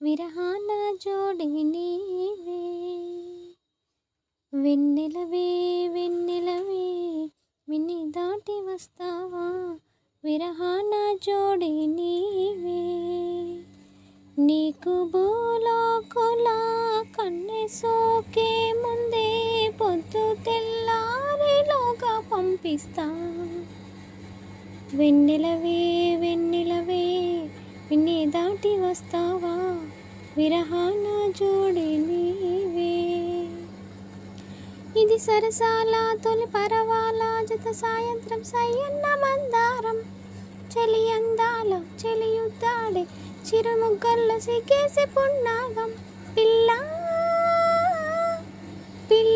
విరహాన జోడి నీవే. వెన్నెలవే వెన్నెలవే విన్ని దాటి వస్తావా, విరహాన జోడి నీవే. నీకు భూలోకులా కన్నె సోకే ముందే పొద్దు తెల్లారిలోగా పంపిస్తా. వెన్నెలవే వెన్నెలవే విన్ని దాటి వస్తావా, విరహాన జోడి నీవే. ఇది సరసాల తొలి పరవాల జత సాయంత్రం సయ్యన్న మందారం. చలి అందాల చెలియుద్దాడే చిరుముగ్గల్లో సిగేసి పున్నాగం. పిల్ల పిల్ల